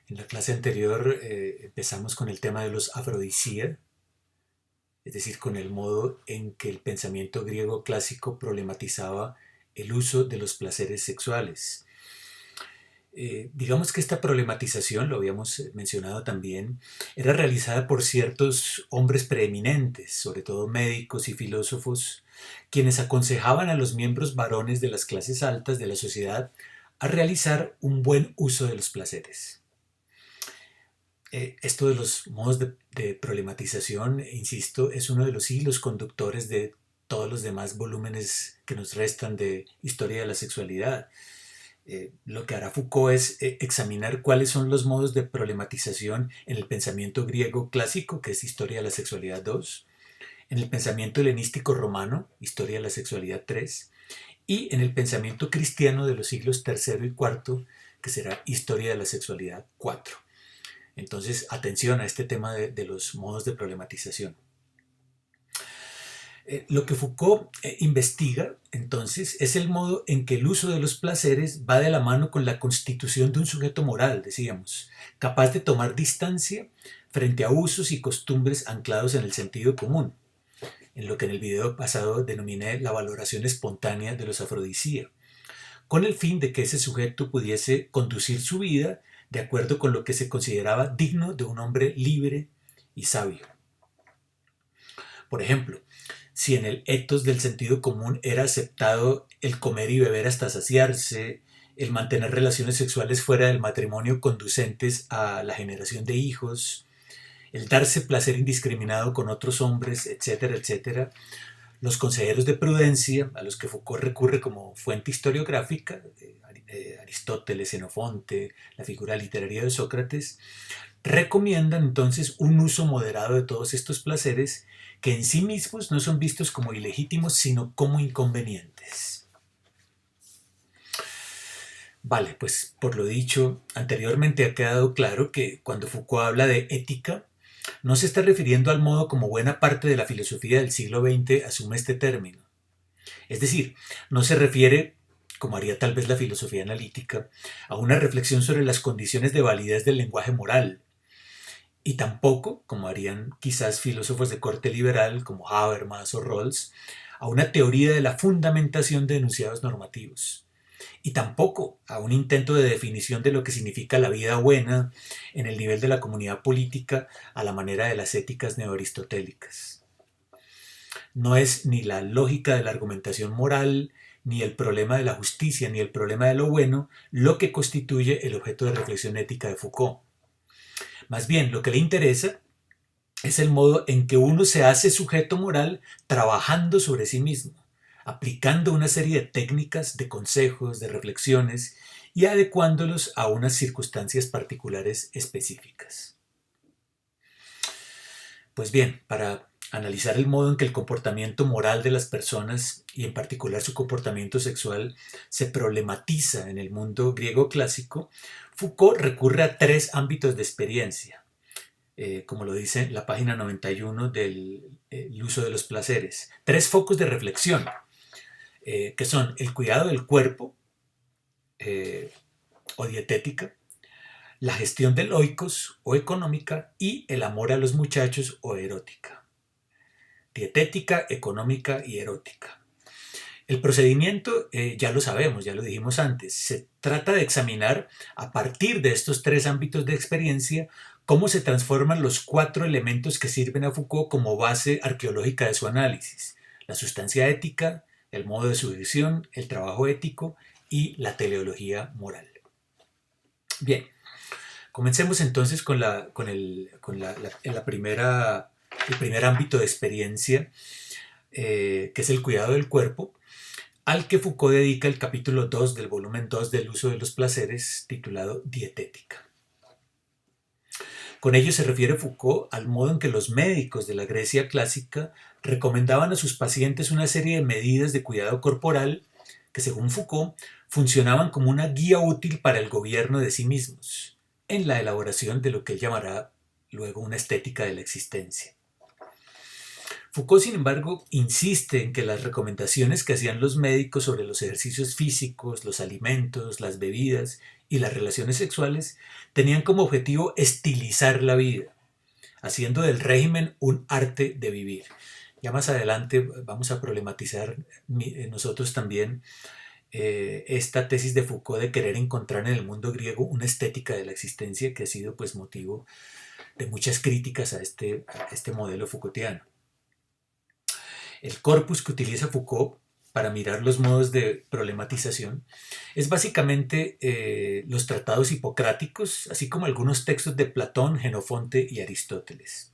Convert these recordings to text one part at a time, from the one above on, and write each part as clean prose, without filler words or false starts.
En la clase anterior empezamos con el tema de los afrodisíacos, es decir, con el modo en que el pensamiento griego clásico problematizaba el uso de los placeres sexuales. Digamos que esta problematización, lo habíamos mencionado también, era realizada por ciertos hombres preeminentes, sobre todo médicos y filósofos, quienes aconsejaban a los miembros varones de las clases altas de la sociedad a realizar un buen uso de los placeres. Esto de los modos de problematización, insisto, es uno de los hilos conductores de todos los demás volúmenes que nos restan de historia de la sexualidad. Lo que hará Foucault es examinar cuáles son los modos de problematización en el pensamiento griego clásico, que es Historia de la Sexualidad 2, en el pensamiento helenístico romano, Historia de la Sexualidad 3, y en el pensamiento cristiano de los siglos III y IV, que será Historia de la Sexualidad 4. Entonces, atención a este tema de los modos de problematización. Lo que Foucault investiga, entonces, es el modo en que el uso de los placeres va de la mano con la constitución de un sujeto moral, decíamos, capaz de tomar distancia frente a usos y costumbres anclados en el sentido común, en lo que en el video pasado denominé la valoración espontánea de los afrodisíacos, con el fin de que ese sujeto pudiese conducir su vida de acuerdo con lo que se consideraba digno de un hombre libre y sabio. Por ejemplo, si en el ethos del sentido común era aceptado el comer y beber hasta saciarse, el mantener relaciones sexuales fuera del matrimonio conducentes a la generación de hijos, el darse placer indiscriminado con otros hombres, etcétera, etcétera, los consejeros de prudencia, a los que Foucault recurre como fuente historiográfica, Aristóteles, Xenofonte, la figura literaria de Sócrates, recomiendan entonces un uso moderado de todos estos placeres que en sí mismos no son vistos como ilegítimos, sino como inconvenientes. Vale, pues por lo dicho anteriormente ha quedado claro que cuando Foucault habla de ética, no se está refiriendo al modo como buena parte de la filosofía del siglo XX asume este término. Es decir, no se refiere, como haría tal vez la filosofía analítica, a una reflexión sobre las condiciones de validez del lenguaje moral, y tampoco, como harían quizás filósofos de corte liberal como Habermas o Rawls, a una teoría de la fundamentación de enunciados normativos, y tampoco a un intento de definición de lo que significa la vida buena en el nivel de la comunidad política a la manera de las éticas neoaristotélicas. No es ni la lógica de la argumentación moral, ni el problema de la justicia, ni el problema de lo bueno, lo que constituye el objeto de reflexión ética de Foucault. Más bien, lo que le interesa es el modo en que uno se hace sujeto moral trabajando sobre sí mismo, aplicando una serie de técnicas, de consejos, de reflexiones y adecuándolos a unas circunstancias particulares específicas. Pues bien, para analizar el modo en que el comportamiento moral de las personas y en particular su comportamiento sexual se problematiza en el mundo griego clásico, Foucault recurre a tres ámbitos de experiencia, como lo dice la página 91 del uso de los placeres. Tres focos de reflexión, que son el cuidado del cuerpo eh, o dietética, la gestión del oikos o económica y el amor a los muchachos o erótica. Dietética, económica y erótica. El procedimiento ya lo sabemos, ya lo dijimos antes, se trata de examinar a partir de estos tres ámbitos de experiencia cómo se transforman los cuatro elementos que sirven a Foucault como base arqueológica de su análisis: la sustancia ética, el modo de sujeción, el trabajo ético y la teleología moral. Bien, comencemos entonces con el primer ámbito de experiencia, que es el cuidado del cuerpo, al que Foucault dedica el capítulo 2 del volumen 2 del uso de los placeres, titulado Dietética. Con ello se refiere Foucault al modo en que los médicos de la Grecia clásica recomendaban a sus pacientes una serie de medidas de cuidado corporal que, según Foucault, funcionaban como una guía útil para el gobierno de sí mismos, en la elaboración de lo que él llamará luego una estética de la existencia. Foucault, sin embargo, insiste en que las recomendaciones que hacían los médicos sobre los ejercicios físicos, los alimentos, las bebidas y las relaciones sexuales tenían como objetivo estilizar la vida, haciendo del régimen un arte de vivir. Ya más adelante vamos a problematizar nosotros también esta tesis de Foucault de querer encontrar en el mundo griego una estética de la existencia que ha sido pues motivo de muchas críticas a este modelo Foucaultiano. El corpus que utiliza Foucault para mirar los modos de problematización es básicamente los tratados hipocráticos, así como algunos textos de Platón, Jenofonte y Aristóteles.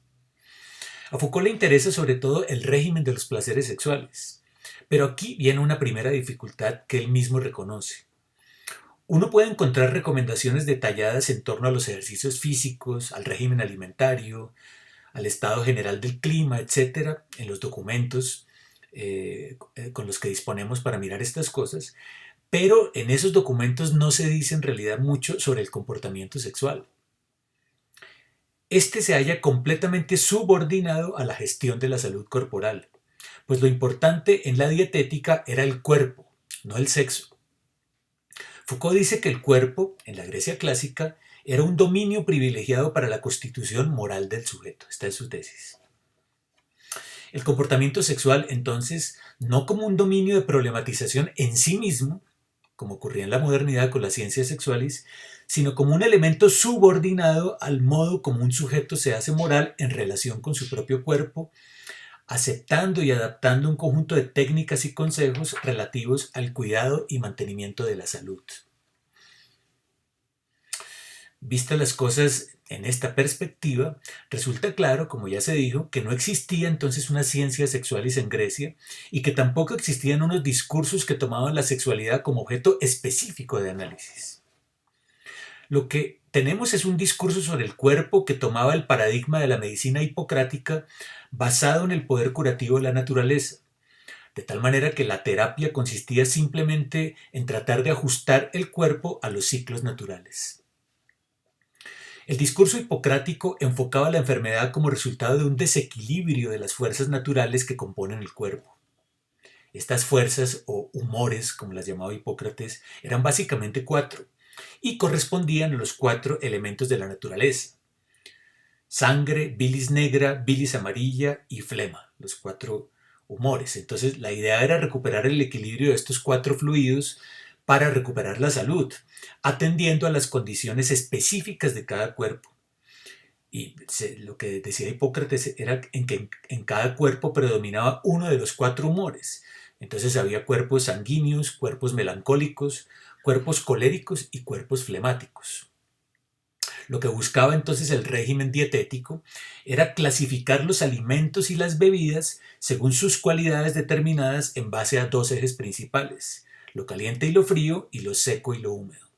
A Foucault le interesa sobre todo el régimen de los placeres sexuales, pero aquí viene una primera dificultad que él mismo reconoce. Uno puede encontrar recomendaciones detalladas en torno a los ejercicios físicos, al régimen alimentario, al estado general del clima, etcétera, en los documentos con los que disponemos para mirar estas cosas, pero en esos documentos no se dice en realidad mucho sobre el comportamiento sexual. Este se halla completamente subordinado a la gestión de la salud corporal, pues lo importante en la dietética era el cuerpo, no el sexo. Foucault dice que el cuerpo, en la Grecia clásica, era un dominio privilegiado para la constitución moral del sujeto. Esta es su tesis. El comportamiento sexual, entonces, no como un dominio de problematización en sí mismo, como ocurría en la modernidad con las ciencias sexuales, sino como un elemento subordinado al modo como un sujeto se hace moral en relación con su propio cuerpo, aceptando y adaptando un conjunto de técnicas y consejos relativos al cuidado y mantenimiento de la salud. Vistas las cosas en esta perspectiva, resulta claro, como ya se dijo, que no existía entonces una ciencia sexualis en Grecia y que tampoco existían unos discursos que tomaban la sexualidad como objeto específico de análisis. Lo que tenemos es un discurso sobre el cuerpo que tomaba el paradigma de la medicina hipocrática basado en el poder curativo de la naturaleza, de tal manera que la terapia consistía simplemente en tratar de ajustar el cuerpo a los ciclos naturales. El discurso hipocrático enfocaba la enfermedad como resultado de un desequilibrio de las fuerzas naturales que componen el cuerpo. Estas fuerzas, o humores, como las llamaba Hipócrates, eran básicamente 4 y correspondían a los 4 elementos de la naturaleza: sangre, bilis negra, bilis amarilla y flema, los 4 humores. Entonces la idea era recuperar el equilibrio de estos 4 fluidos para recuperar la salud, atendiendo a las condiciones específicas de cada cuerpo. Y lo que decía Hipócrates era que en cada cuerpo predominaba uno de los 4 humores. Entonces había cuerpos sanguíneos, cuerpos melancólicos, cuerpos coléricos y cuerpos flemáticos. Lo que buscaba entonces el régimen dietético era clasificar los alimentos y las bebidas según sus cualidades determinadas en base a 2 ejes principales: lo caliente y lo frío, y lo seco y lo húmedo.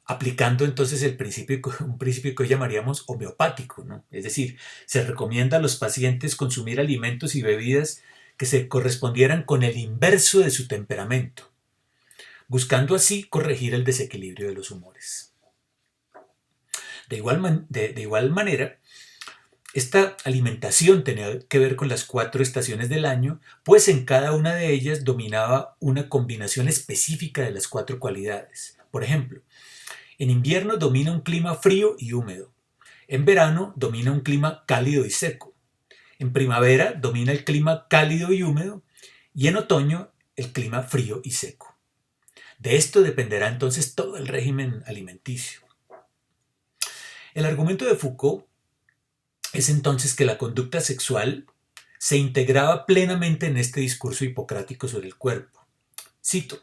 Aplicando entonces un principio que hoy llamaríamos homeopático, ¿no? Es decir, se recomienda a los pacientes consumir alimentos y bebidas que se correspondieran con el inverso de su temperamento, buscando así corregir el desequilibrio de los humores. De igual manera, esta alimentación tenía que ver con las 4 estaciones del año, pues en cada una de ellas dominaba una combinación específica de las 4 cualidades. Por ejemplo, en invierno domina un clima frío y húmedo. En verano domina un clima cálido y seco. En primavera domina el clima cálido y húmedo. Y en otoño el clima frío y seco. De esto dependerá entonces todo el régimen alimenticio. El argumento de Foucault es entonces que la conducta sexual se integraba plenamente en este discurso hipocrático sobre el cuerpo. Cito: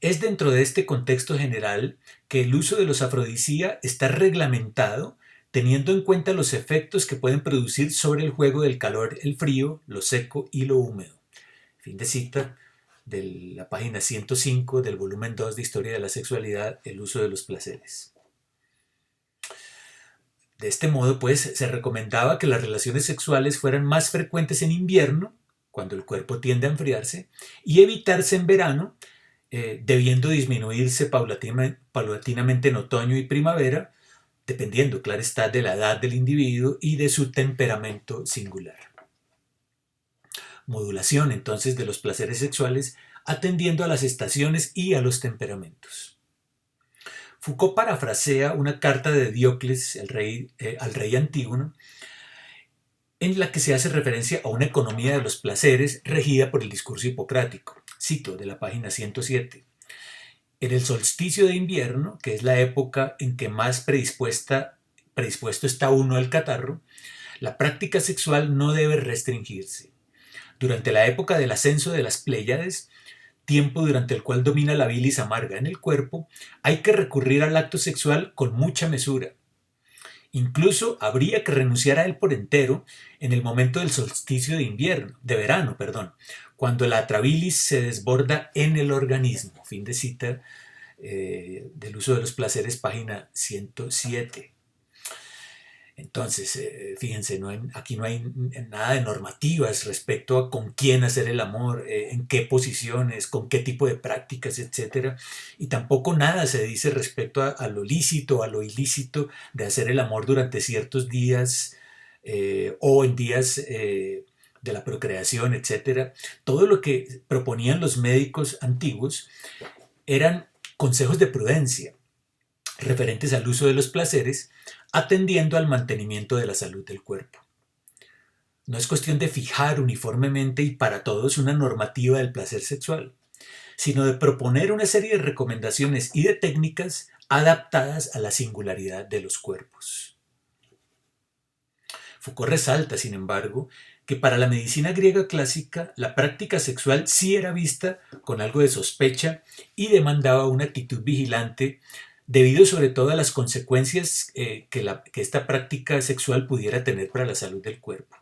es dentro de este contexto general que el uso de los afrodisíacos está reglamentado, teniendo en cuenta los efectos que pueden producir sobre el juego del calor, el frío, lo seco y lo húmedo. Fin de cita de la página 105 del volumen 2 de Historia de la Sexualidad, el uso de los placeres. De este modo, pues, se recomendaba que las relaciones sexuales fueran más frecuentes en invierno, cuando el cuerpo tiende a enfriarse, y evitarse en verano, debiendo disminuirse paulatinamente en otoño y primavera, dependiendo, claro está, de la edad del individuo y de su temperamento singular. Modulación, entonces, de los placeres sexuales atendiendo a las estaciones y a los temperamentos. Foucault parafrasea una carta de Diocles al rey Antígono, en la que se hace referencia a una economía de los placeres regida por el discurso hipocrático. Cito de la página 107. En el solsticio de invierno, que es la época en que más predispuesto está uno al catarro, la práctica sexual no debe restringirse. Durante la época del ascenso de las Pléyades, tiempo durante el cual domina la bilis amarga en el cuerpo, hay que recurrir al acto sexual con mucha mesura. Incluso habría que renunciar a él por entero en el momento del solsticio de verano, cuando la atrabilis se desborda en el organismo. Fin de cita del uso de los placeres, página 107. Entonces, fíjense, aquí no hay nada de normativas respecto a con quién hacer el amor, en qué posiciones, con qué tipo de prácticas, etc. Y tampoco nada se dice respecto a lo lícito o a lo ilícito de hacer el amor durante ciertos días o en días de la procreación, etc. Todo lo que proponían los médicos antiguos eran consejos de prudencia referentes al uso de los placeres, atendiendo al mantenimiento de la salud del cuerpo. No es cuestión de fijar uniformemente y para todos una normativa del placer sexual, sino de proponer una serie de recomendaciones y de técnicas adaptadas a la singularidad de los cuerpos. Foucault resalta, sin embargo, que para la medicina griega clásica la práctica sexual sí era vista con algo de sospecha y demandaba una actitud vigilante, debido sobre todo a las consecuencias que esta práctica sexual pudiera tener para la salud del cuerpo.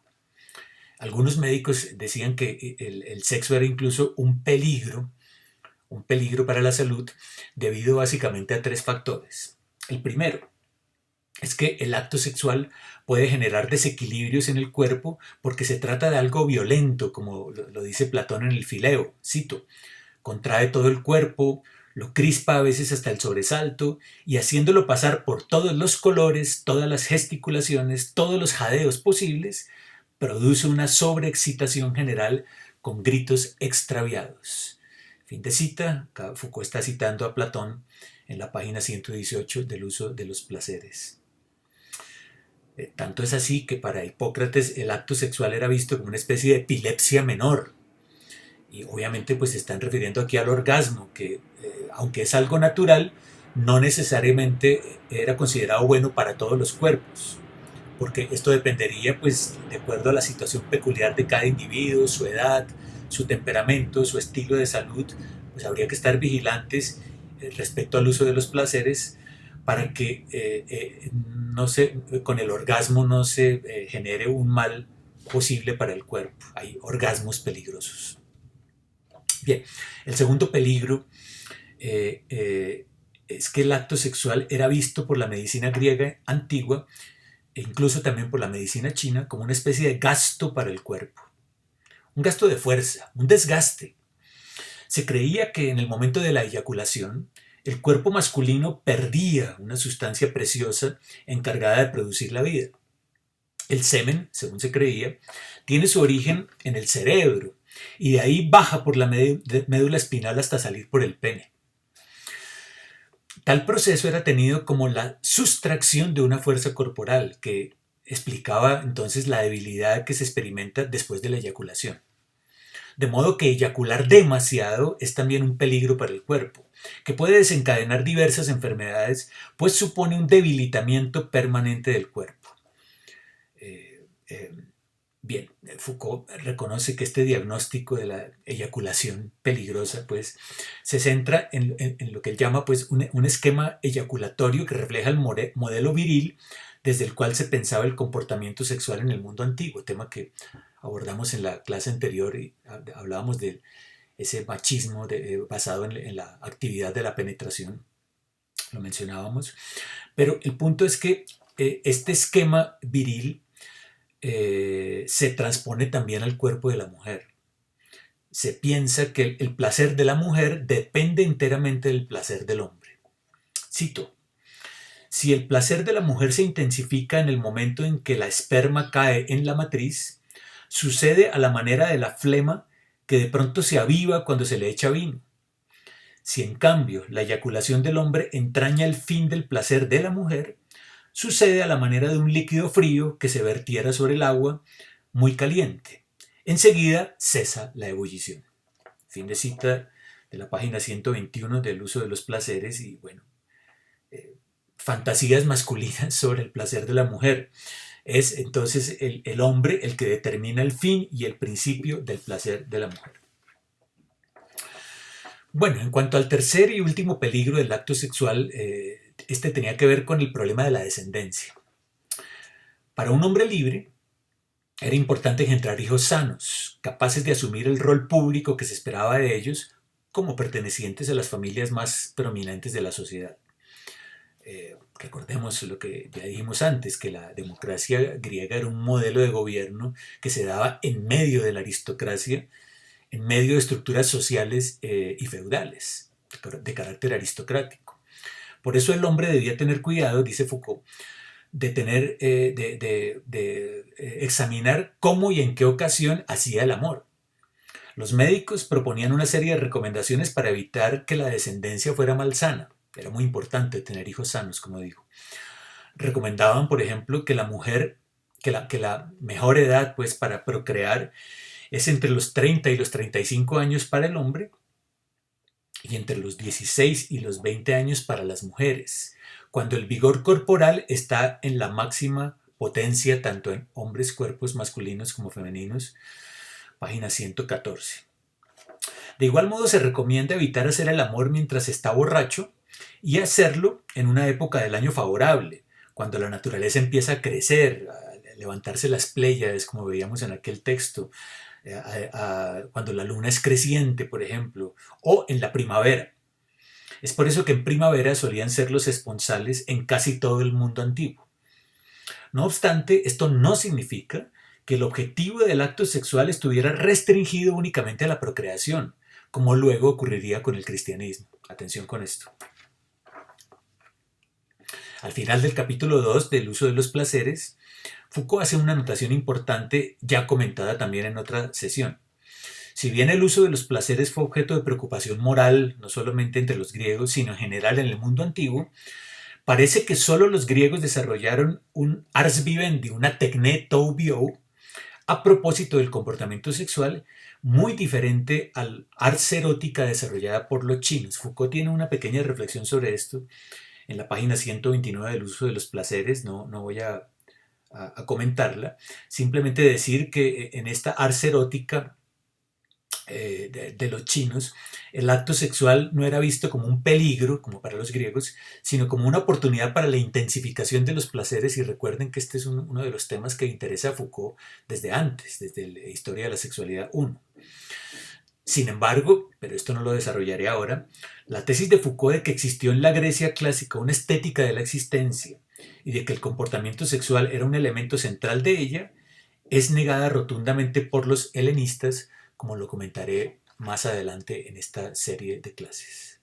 Algunos médicos decían que el sexo era incluso un peligro para la salud, debido básicamente a 3 factores. El primero es que el acto sexual puede generar desequilibrios en el cuerpo porque se trata de algo violento, como lo dice Platón en el Fileo, cito, contrae todo el cuerpo, lo crispa a veces hasta el sobresalto, y haciéndolo pasar por todos los colores, todas las gesticulaciones, todos los jadeos posibles, produce una sobreexcitación general con gritos extraviados. Fin de cita. Foucault está citando a Platón en la página 118 del uso de los placeres. Tanto es así que para Hipócrates el acto sexual era visto como una especie de epilepsia menor. Y obviamente pues se están refiriendo aquí al orgasmo, que aunque es algo natural, no necesariamente era considerado bueno para todos los cuerpos, porque esto dependería pues de acuerdo a la situación peculiar de cada individuo, su edad, su temperamento, su estilo de salud. Pues habría que estar vigilantes respecto al uso de los placeres para que con el orgasmo no se genere un mal posible para el cuerpo. Hay orgasmos peligrosos. Bien, el segundo peligro es que el acto sexual era visto por la medicina griega antigua e incluso también por la medicina china como una especie de gasto para el cuerpo. Un gasto de fuerza, un desgaste. Se creía que en el momento de la eyaculación, el cuerpo masculino perdía una sustancia preciosa encargada de producir la vida. El semen, según se creía, tiene su origen en el cerebro y de ahí baja por la médula espinal hasta salir por el pene. Tal proceso era tenido como la sustracción de una fuerza corporal que explicaba entonces la debilidad que se experimenta después de la eyaculación. De modo que eyacular demasiado es también un peligro para el cuerpo, que puede desencadenar diversas enfermedades, pues supone un debilitamiento permanente del cuerpo. Bien, Foucault reconoce que este diagnóstico de la eyaculación peligrosa pues, se centra en lo que él llama pues, un esquema eyaculatorio que refleja el modelo viril desde el cual se pensaba el comportamiento sexual en el mundo antiguo, tema que abordamos en la clase anterior y hablábamos de ese machismo basado en la actividad de la penetración, lo mencionábamos, pero el punto es que este esquema viril se transpone también al cuerpo de la mujer. Se piensa que el placer de la mujer depende enteramente del placer del hombre. Cito: si el placer de la mujer se intensifica en el momento en que la esperma cae en la matriz, sucede a la manera de la flema que de pronto se aviva cuando se le echa vino. Si en cambio la eyaculación del hombre entraña el fin del placer de la mujer, sucede a la manera de un líquido frío que se vertiera sobre el agua muy caliente. Enseguida cesa la ebullición. Fin de cita de la página 121 del uso de los placeres y bueno, fantasías masculinas sobre el placer de la mujer. Es entonces el hombre el que determina el fin y el principio del placer de la mujer. Bueno, en cuanto al tercer y último peligro del acto sexual, este tenía que ver con el problema de la descendencia. Para un hombre libre, era importante engendrar hijos sanos, capaces de asumir el rol público que se esperaba de ellos como pertenecientes a las familias más prominentes de la sociedad. Recordemos lo que ya dijimos antes, que la democracia griega era un modelo de gobierno que se daba en medio de la aristocracia, en medio de estructuras sociales y feudales, de carácter aristocrático. Por eso el hombre debía tener cuidado, dice Foucault, de examinar cómo y en qué ocasión hacía el amor. Los médicos proponían una serie de recomendaciones para evitar que la descendencia fuera malsana. Era muy importante tener hijos sanos, como digo. Recomendaban, por ejemplo, que la mujer, que la mejor edad pues, para procrear es entre los 30 y los 35 años para el hombre y entre los 16 y los 20 años para las mujeres, cuando el vigor corporal está en la máxima potencia tanto en hombres, cuerpos masculinos como femeninos, página 114. De igual modo se recomienda evitar hacer el amor mientras está borracho y hacerlo en una época del año favorable, cuando la naturaleza empieza a crecer, a levantarse las pléyades, como veíamos en aquel texto, cuando la luna es creciente, por ejemplo, o en la primavera. Es por eso que en primavera solían ser los esponsales en casi todo el mundo antiguo. No obstante, esto no significa que el objetivo del acto sexual estuviera restringido únicamente a la procreación, como luego ocurriría con el cristianismo. Atención con esto. Al final del capítulo 2 del uso de los placeres, Foucault hace una anotación importante ya comentada también en otra sesión. Si bien el uso de los placeres fue objeto de preocupación moral, no solamente entre los griegos, sino en general en el mundo antiguo, parece que solo los griegos desarrollaron un ars vivendi, una techné tou biou, a propósito del comportamiento sexual, muy diferente al ars erótica desarrollada por los chinos. Foucault tiene una pequeña reflexión sobre esto en la página 129 del uso de los placeres, no voy a comentarla, simplemente decir que en esta ars erótica de los chinos, el acto sexual no era visto como un peligro, como para los griegos, sino como una oportunidad para la intensificación de los placeres, y recuerden que este es uno de los temas que interesa a Foucault desde antes, desde la Historia de la Sexualidad 1. Sin embargo, pero esto no lo desarrollaré ahora, la tesis de Foucault de que existió en la Grecia clásica una estética de la existencia y de que el comportamiento sexual era un elemento central de ella, es negada rotundamente por los helenistas, como lo comentaré más adelante en esta serie de clases.